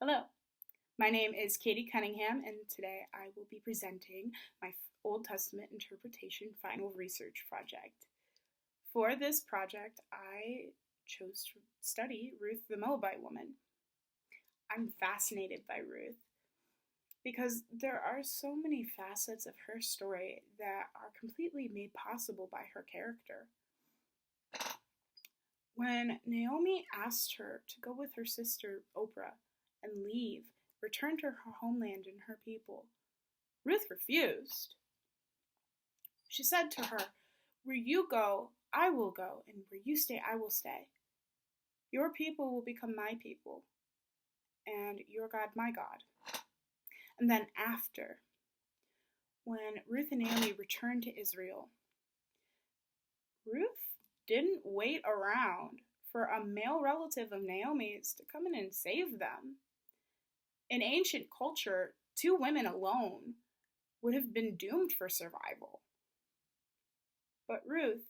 Hello, my name is Katie Cunningham, and today I will be presenting my Old Testament interpretation final research project. For this project, I chose to study Ruth the Moabite woman. I'm fascinated by Ruth because there are so many facets of her story that are completely made possible by her character. When Naomi asked her to go with her sister Oprah and leave, return to her homeland and her people, Ruth refused. She said to her, "Where you go, I will go, and where you stay, I will stay. Your people will become my people, and your God my God." And then after, when Ruth and Naomi returned to Israel, Ruth didn't wait around for a male relative of Naomi's to come in and save them. In ancient culture, 2 women alone would have been doomed for survival. But Ruth,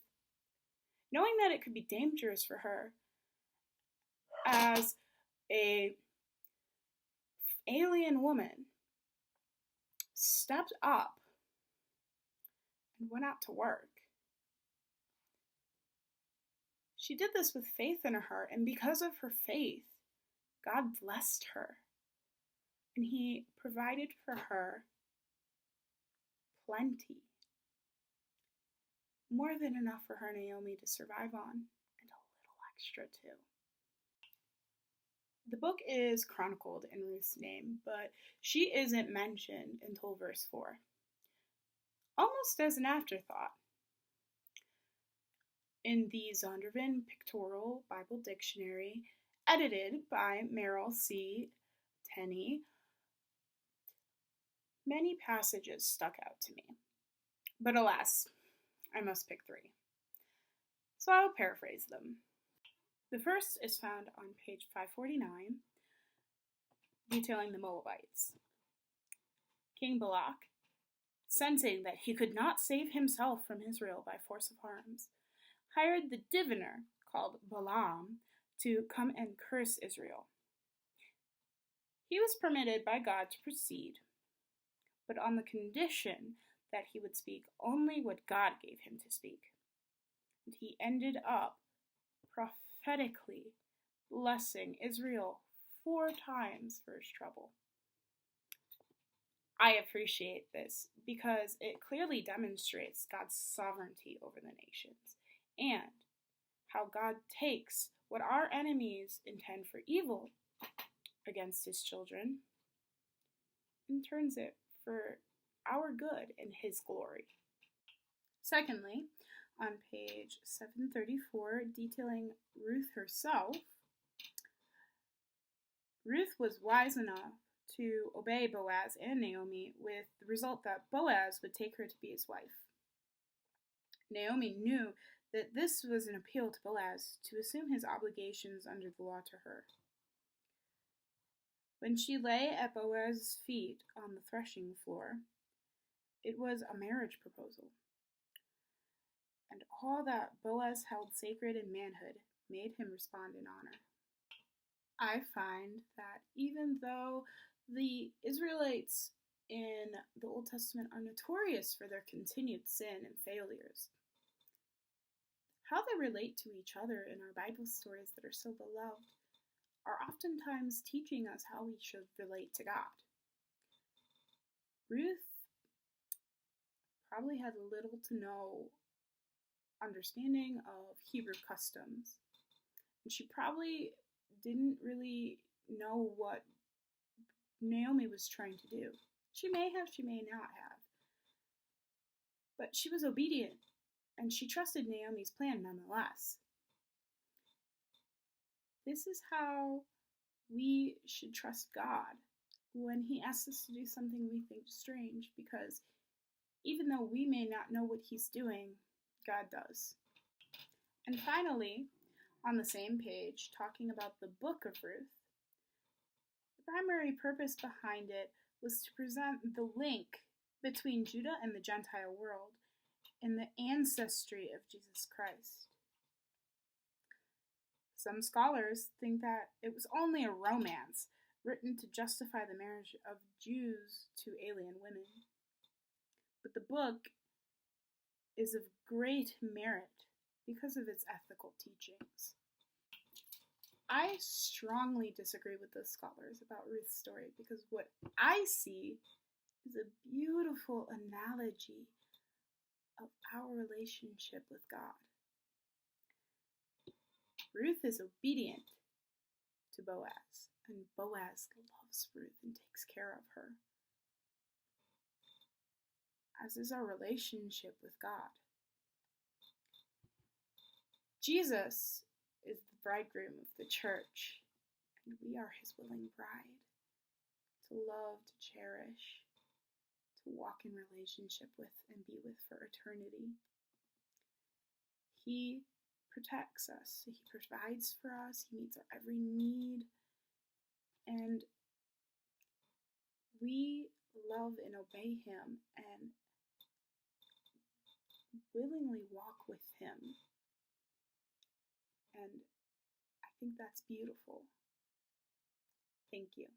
knowing that it could be dangerous for her as a alien woman, stepped up and went out to work. She did this with faith in her heart, and because of her faith, God blessed her. And he provided for her plenty. More than enough for her Naomi to survive on, and a little extra too. The book is chronicled in Ruth's name, but she isn't mentioned until verse 4, almost as an afterthought. In the Zondervan Pictorial Bible Dictionary, edited by Merrill C. Tenney, many passages stuck out to me. But alas, I must pick 3. So I will paraphrase them. The first is found on page 549, detailing the Moabites. King Balak, sensing that he could not save himself from Israel by force of arms, hired the diviner called Balaam to come and curse Israel. He was permitted by God to proceed, but on the condition that he would speak only what God gave him to speak. And he ended up prophetically blessing Israel 4 times for his trouble. I appreciate this because it clearly demonstrates God's sovereignty over the nations and how God takes what our enemies intend for evil against his children and turns it for our good and his glory. Secondly, on page 734, detailing Ruth herself, Ruth was wise enough to obey Boaz and Naomi, with the result that Boaz would take her to be his wife. Naomi knew that this was an appeal to Boaz to assume his obligations under the law to her. When she lay at Boaz's feet on the threshing floor, it was a marriage proposal. And all that Boaz held sacred in manhood made him respond in honor. I find that even though the Israelites in the Old Testament are notorious for their continued sin and failures, how they relate to each other in our Bible stories that are so beloved are oftentimes teaching us how we should relate to God. Ruth probably had little to no understanding of Hebrew customs, and she probably didn't really know what Naomi was trying to do. She may have, she may not have. But she was obedient, and she trusted Naomi's plan nonetheless. This is how we should trust God when he asks us to do something we think strange, because even though we may not know what he's doing, God does. And finally, on the same page, talking about the book of Ruth, the primary purpose behind it was to present the link between Judah and the Gentile world and the ancestry of Jesus Christ. Some scholars think that it was only a romance written to justify the marriage of Jews to alien women. But the book is of great merit because of its ethical teachings. I strongly disagree with the scholars about Ruth's story because what I see is a beautiful analogy of our relationship with God. Ruth is obedient to Boaz, and Boaz loves Ruth and takes care of her, as is our relationship with God. Jesus is the bridegroom of the church, and we are his willing bride, to love, to cherish, to walk in relationship with and be with for eternity. He protects us, he provides for us, he meets our every need, and we love and obey him and willingly walk with him. And I think that's beautiful. Thank you.